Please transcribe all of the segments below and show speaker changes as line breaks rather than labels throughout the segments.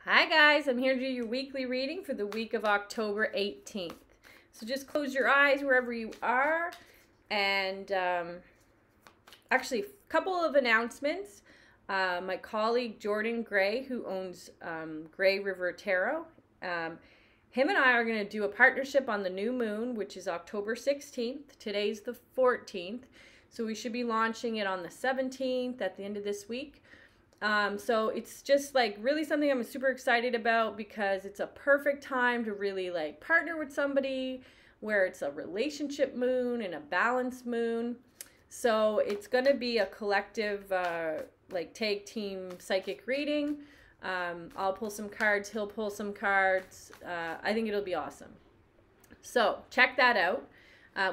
Hi guys, I'm here to do your weekly reading for the week of October 18th. So just close your eyes wherever you are. And actually, a couple of announcements. My colleague Jordan Gray, who owns Gray River Tarot, him and I are going to do a partnership on the new moon, which is October 16th. Today's the 14th. So we should be launching it on the 17th at the end of this week. So it's just like really something I'm super excited about because it's a perfect time to really like partner with somebody where it's a relationship moon and a balanced moon. So it's going to be a collective like tag team psychic reading. I'll pull some cards, he'll pull some cards. I think it'll be awesome. So check that out.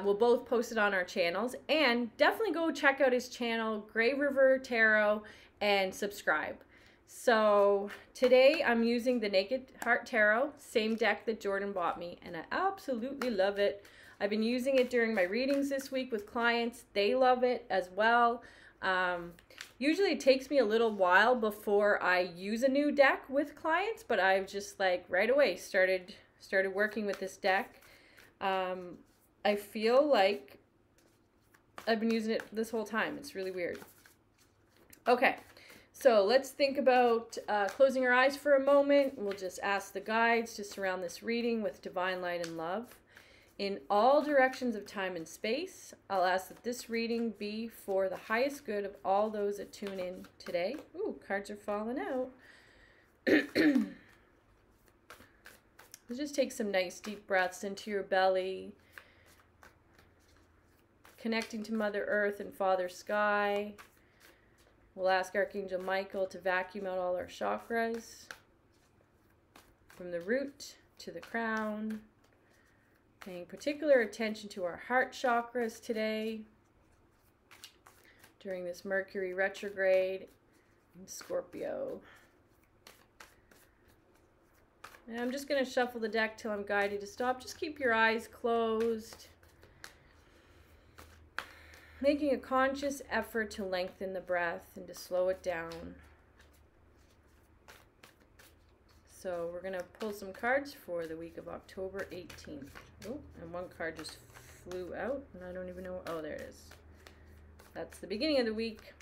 We'll both post it on our channels, and definitely go check out his channel, Gray River Tarot, and subscribe. So today I'm using the Naked Heart Tarot, same deck that Jordan bought me, and I absolutely love it. I've been using it during my readings this week with clients. They love it as well. Usually it takes me a little while before I use a new deck with clients, but I've just like right away started working with this deck. I feel like I've been using it this whole time. It's really weird. Okay, so let's think about closing our eyes for a moment. We'll just ask the guides to surround this reading with divine light and love. In all directions of time and space, I'll ask that this reading be for the highest good of all those that tune in today. Ooh, cards are falling out. Just take some nice deep breaths into your belly, connecting to Mother Earth and Father Sky. We'll ask Archangel Michael to vacuum out all our chakras from the root to the crown, paying particular attention to our heart chakras today during this Mercury retrograde in Scorpio. And I'm just going to shuffle the deck till I'm guided to stop. Just keep your eyes closed, making a conscious effort to lengthen the breath and to slow it down. So we're going to pull some cards for the week of October 18th. Oh, and one card just flew out, and I don't even know. Oh, there it is. That's the beginning of the week.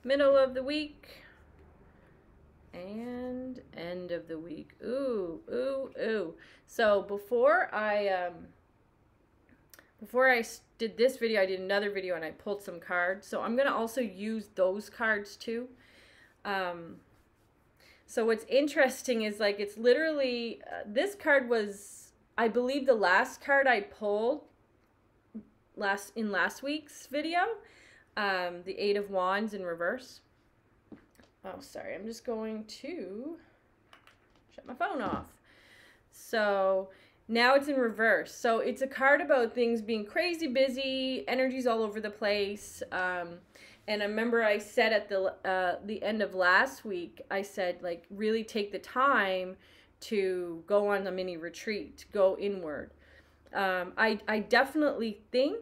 Middle of the week. And end of the week. Ooh, ooh, ooh. So before I did this video, I did another video and I pulled some cards. So I'm going to also use those cards too. So what's interesting is like it's literally, this card was, I believe, the last card I pulled in last week's video. The Eight of Wands in reverse. Oh, sorry. I'm just going to shut my phone off. So now it's in reverse. So it's a card about things being crazy busy, energies all over the place. And I remember I said at the end of last week, I said, like, really take the time to go on a mini retreat, go inward. I definitely think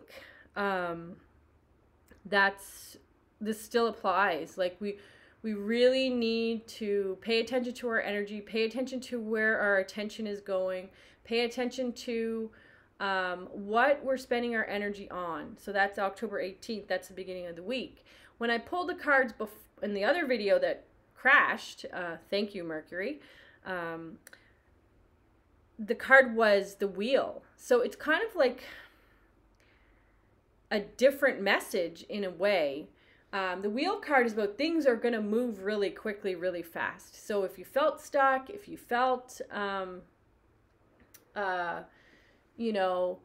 this still applies. Like, we really need to pay attention to our energy, pay attention to where our attention is going, pay attention to what we're spending our energy on. So that's October 18th. That's the beginning of the week. When I pulled the cards in the other video that crashed, thank you, Mercury, the card was the Wheel. So it's kind of like a different message in a way. The Wheel card is about things are going to move really quickly, really fast. So if you felt stuck, if you felt, you know,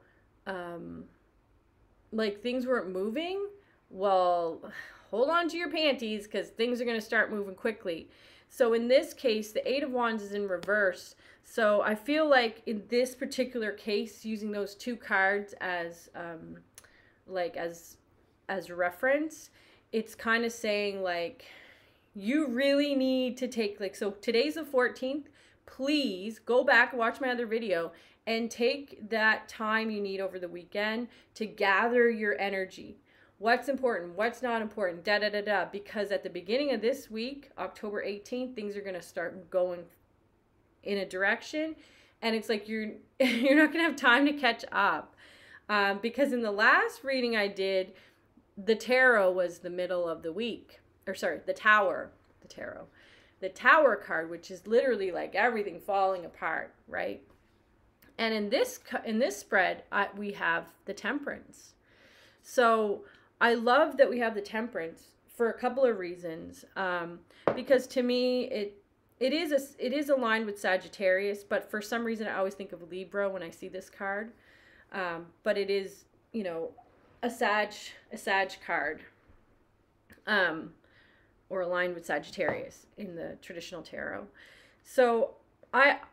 like things weren't moving, well, hold on to your panties because things are going to start moving quickly. So in this case, the Eight of Wands is in reverse. So I feel like in this particular case, using those two cards as, as reference, it's kind of saying like, you really need to take, like, so today's the 14th, please go back and watch my other video and take that time you need over the weekend to gather your energy. what's important, what's not important, da da da da. Because at the beginning of this week, October 18th, things are going to start going in a direction, and it's like you're not going to have time to catch up. Because in the last reading I did, the tarot was the middle of the week, or sorry, the tower card, which is literally like everything falling apart, right? And in this spread, we have the temperance. So I love that we have the temperance for a couple of reasons. Because to me, it is aligned with Sagittarius, but for some reason I always think of Libra when I see this card. But it is, you know, a Sag card, or aligned with Sagittarius in the traditional tarot. So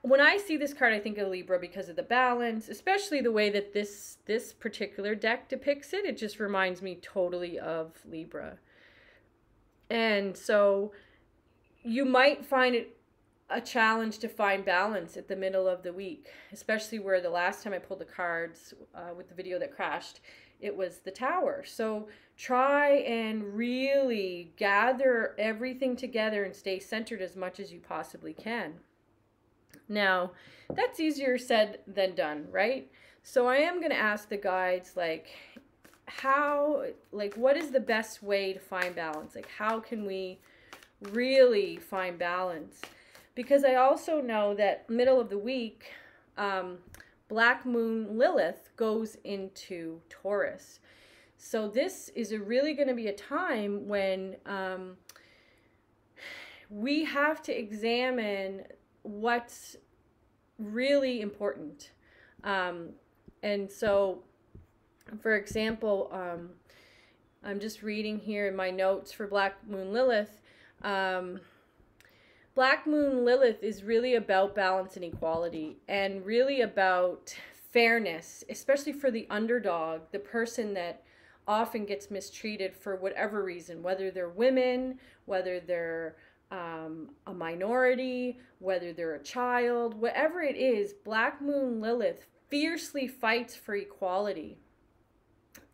when I see this card, I think of Libra because of the balance, especially the way that this particular deck depicts it. It just reminds me totally of Libra. And so you might find it a challenge to find balance at the middle of the week, especially where the last time I pulled the cards with the video that crashed, it was the Tower. So try and really gather everything together and stay centered as much as you possibly can. Now, that's easier said than done, right? So I am going to ask the guides, like, what is the best way to find balance? Like, how can we really find balance? Because I also know that middle of the week, Black Moon Lilith goes into Taurus. So this is really going to be a time when we have to examine what's really important. And so, for example, I'm just reading here in my notes for Black Moon Lilith. Black Moon Lilith is really about balance and equality, and really about fairness, especially for the underdog, the person that often gets mistreated for whatever reason, whether they're women, whether they're a minority, whether they're a child, whatever it is. Black Moon Lilith fiercely fights for equality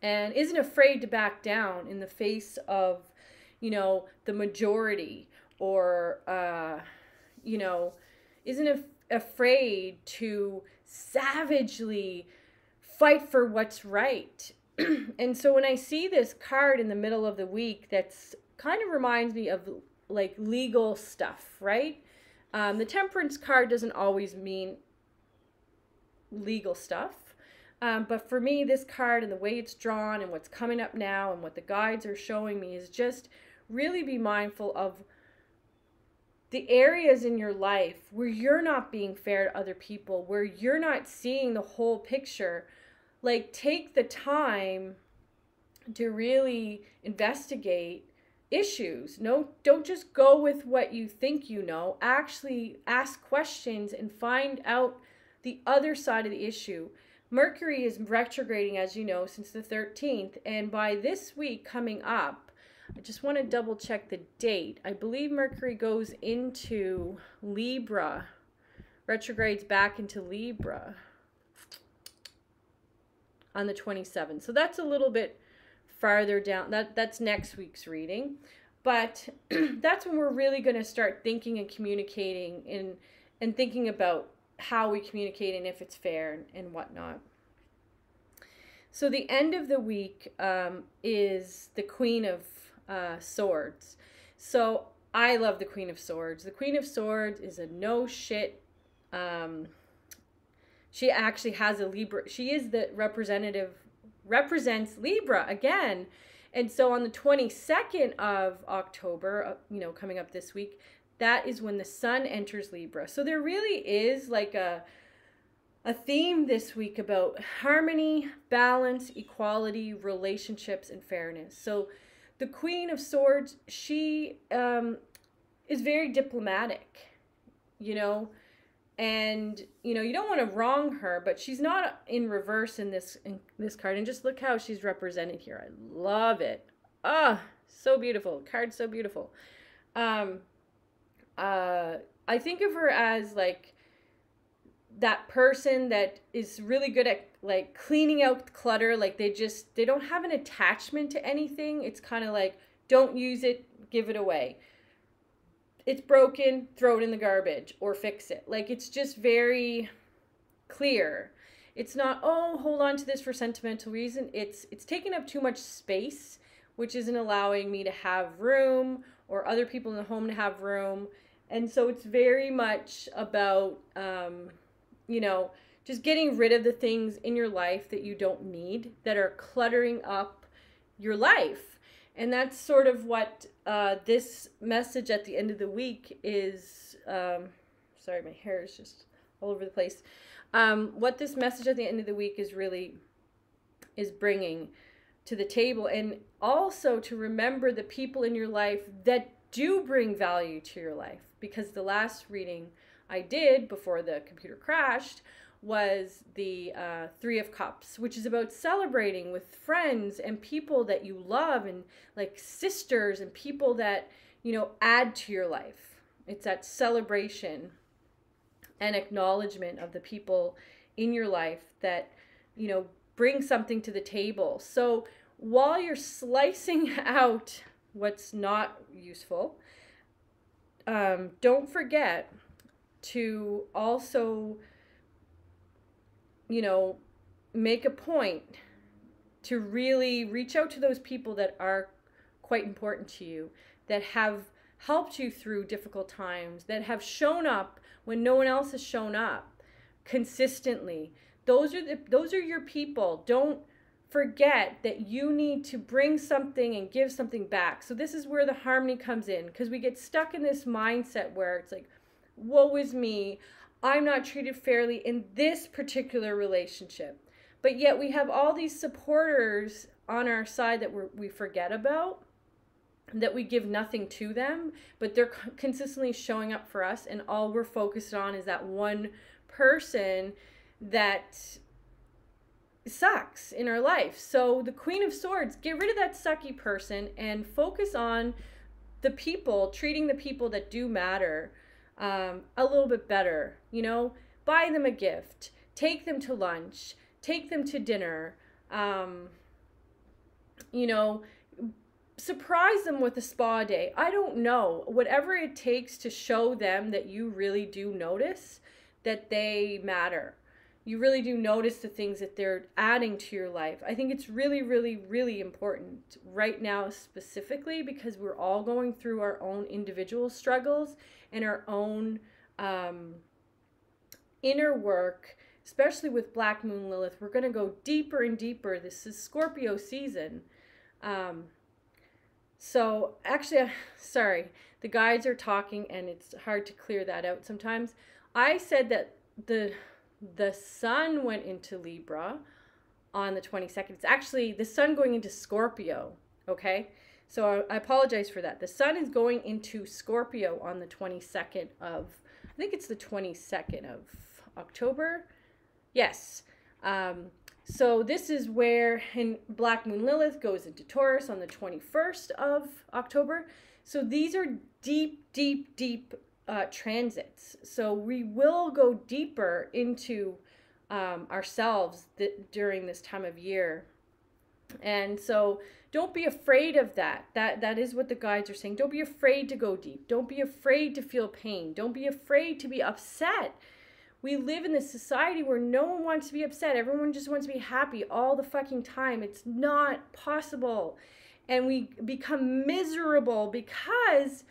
and isn't afraid to back down in the face of, you know, the majority, or you know, isn't afraid to savagely fight for what's right. And so when I see this card in the middle of the week, that's kind of reminds me of like legal stuff, right? The Temperance card doesn't always mean legal stuff. But for me, this card and the way it's drawn and what's coming up now and what the guides are showing me is just really be mindful of the areas in your life where you're not being fair to other people, where you're not seeing the whole picture. Like, take the time to really investigate issues. No, don't just go with what you think you know. Actually ask questions and find out the other side of the issue. Mercury is retrograding, as you know, since the 13th. And by this week coming up, I just want to double check the date. I believe Mercury goes into Libra, retrogrades back into Libra on the 27th. So that's a little bit farther down. That's next week's reading. But that's when we're really going to start thinking and communicating and thinking about how we communicate and if it's fair and whatnot. So the end of the week is the Queen of Swords. So I love the Queen of Swords. The Queen of Swords is a no shit. She actually has a Libra. She is the represents Libra again. And so on the 22nd of October, you know, coming up this week, that is when the sun enters Libra. So there really is like a theme this week about harmony, balance, equality, relationships, and fairness. So the Queen of Swords, she is very diplomatic, you know, and, you know, you don't want to wrong her, but she's not in reverse in this card. And just look how she's represented here. I love it. Ah, so beautiful. Card's so beautiful. I think of her as like that person that is really good at like cleaning out clutter. Like they don't have an attachment to anything. It's kind of like, don't use it, give it away. It's broken, throw it in the garbage or fix it. Like it's just very clear. It's not, oh, hold on to this for sentimental reason. It's taking up too much space, which isn't allowing me to have room or other people in the home to have room. And so it's very much about, you know, just getting rid of the things in your life that you don't need, that are cluttering up your life. And that's sort of what this message at the end of the week is. Sorry, my hair is just all over the place. What this message at the end of the week is bringing to the table, and also to remember the people in your life that do bring value to your life. Because the last reading I did before the computer crashed was the Three of Cups, which is about celebrating with friends and people that you love, and like sisters and people that, you know, add to your life. It's that celebration and acknowledgement of the people in your life that, you know, bring something to the table. So while you're slicing out what's not useful, don't forget to also, you know, make a point to really reach out to those people that are quite important to you, that have helped you through difficult times, that have shown up when no one else has shown up consistently. Those are your people. Don't forget that you need to bring something and give something back. So this is where the harmony comes in, because we get stuck in this mindset where it's like, woe is me, I'm not treated fairly in this particular relationship. But yet we have all these supporters on our side that we forget about, that we give nothing to them, but they're consistently showing up for us, and all we're focused on is that one person that sucks in our life. So the Queen of Swords, get rid of that sucky person and focus on the people, treating the people that do matter a little bit better. You know, buy them a gift, take them to lunch, take them to dinner, you know, surprise them with a spa day. I don't know, whatever it takes to show them that you really do notice that they matter. You really do notice the things that they're adding to your life. I think it's really, really, really important right now, specifically because we're all going through our own individual struggles and our own inner work, especially with Black Moon Lilith. We're going to go deeper and deeper. This is Scorpio season. So actually, sorry, the guides are talking and it's hard to clear that out sometimes. I said that the sun went into Libra on the 22nd. It's actually the sun going into Scorpio, okay? So I apologize for that. The sun is going into Scorpio on the 22nd of, I think it's the 22nd of October. Yes. So this is where Black Moon Lilith goes into Taurus on the 21st of October. So these are deep, deep, deep transits. So we will go deeper into ourselves during this time of year. And so don't be afraid of that. That is what the guides are saying. Don't be afraid to go deep. Don't be afraid to feel pain. Don't be afraid to be upset. We live in this society where no one wants to be upset. Everyone just wants to be happy all the fucking time. It's not possible. And we become miserable because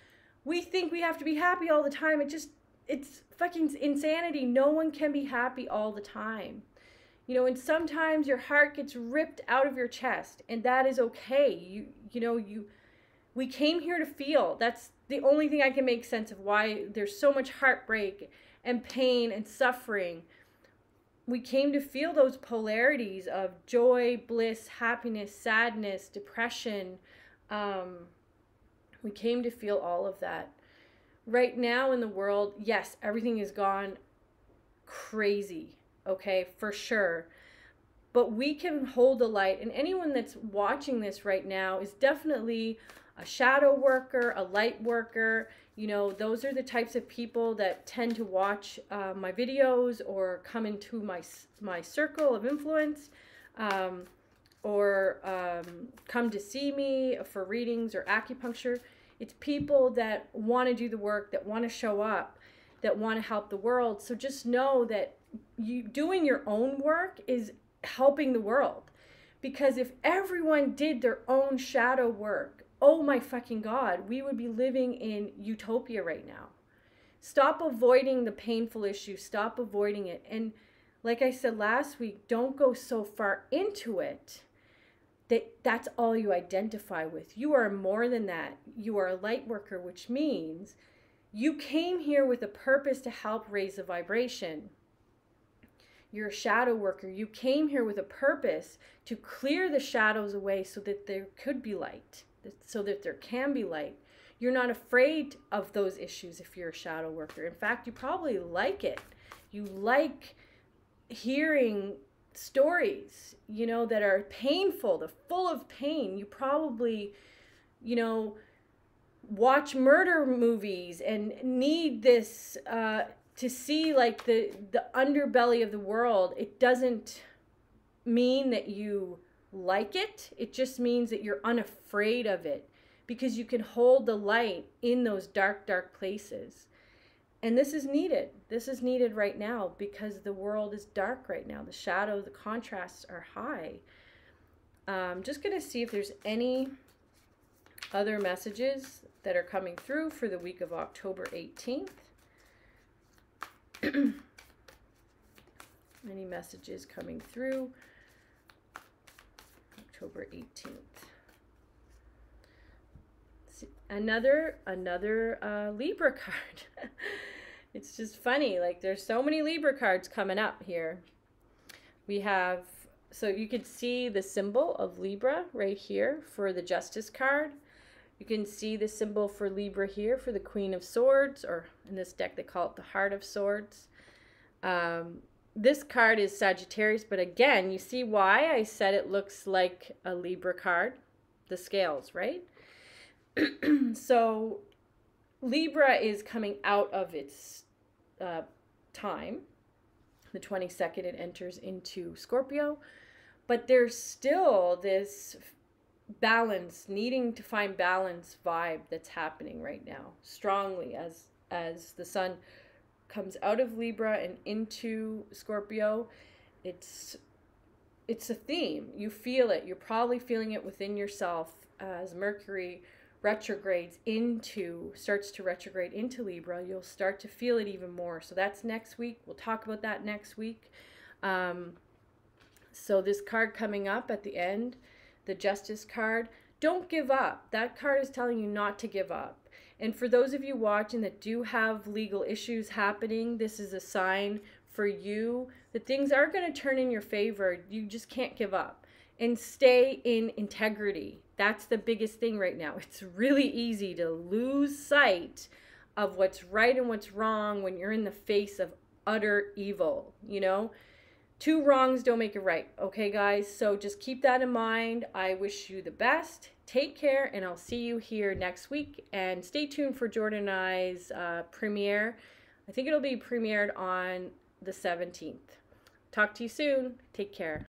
we think we have to be happy all the time. It's fucking insanity. No one can be happy all the time. You know, and sometimes your heart gets ripped out of your chest, and that is okay. We came here to feel. That's the only thing I can make sense of why there's so much heartbreak and pain and suffering. We came to feel those polarities of joy, bliss, happiness, sadness, depression. We came to feel all of that. Right now in the world, yes, everything has gone crazy, okay, for sure. But we can hold the light, and anyone that's watching this right now is definitely a shadow worker, a light worker. You know, those are the types of people that tend to watch my videos or come into my circle of influence, or come to see me for readings or acupuncture. It's people that want to do the work, that want to show up, that want to help the world. So just know that you doing your own work is helping the world. Because if everyone did their own shadow work, oh my fucking God, we would be living in utopia right now. Stop avoiding the painful issues. Stop avoiding it. And like I said last week, don't go so far into it that that's all you identify with. You are more than that. You are a light worker, which means you came here with a purpose to help raise the vibration. You're a shadow worker. You came here with a purpose to clear the shadows away so that there could be light, so that there can be light. You're not afraid of those issues if you're a shadow worker. In fact, you probably like it. You like hearing stories, you know, that are painful, they're full of pain. You probably, you know, watch murder movies and need this to see like the underbelly of the world. It doesn't mean that you like it. It just means that you're unafraid of it, because you can hold the light in those dark, dark places. And this is needed. This is needed right now because the world is dark right now. The shadow, the contrasts are high. I'm just going to see if there's any other messages that are coming through for the week of October 18th. Any messages coming through October 18th. Another Libra card. It's just funny, like there's so many Libra cards coming up here. We have, so you can see the symbol of Libra right here for the Justice card. You can see the symbol for Libra here for the Queen of Swords, or in this deck they call it the Heart of Swords. This card is Sagittarius, but again, you see why I said it looks like a Libra card? The scales, right? So Libra is coming out of its time. The 22nd it enters into Scorpio, but there's still this balance, needing to find balance vibe that's happening right now strongly as the sun comes out of Libra and into Scorpio. It's a theme. You feel it. You're probably feeling it within yourself as Mercury starts to retrograde into Libra. You'll start to feel it even more. So that's next week. We'll talk about that next week. So this card coming up at the end, the Justice card, don't give up. That card is telling you not to give up. And for those of you watching that do have legal issues happening, this is a sign for you that things are going to turn in your favor. You just can't give up. And stay in integrity. That's the biggest thing right now. It's really easy to lose sight of what's right and what's wrong when you're in the face of utter evil, you know? Two wrongs don't make it right, okay, guys? So just keep that in mind. I wish you the best. Take care, and I'll see you here next week. And stay tuned for Jordan and I's premiere. I think it'll be premiered on the 17th. Talk to you soon. Take care.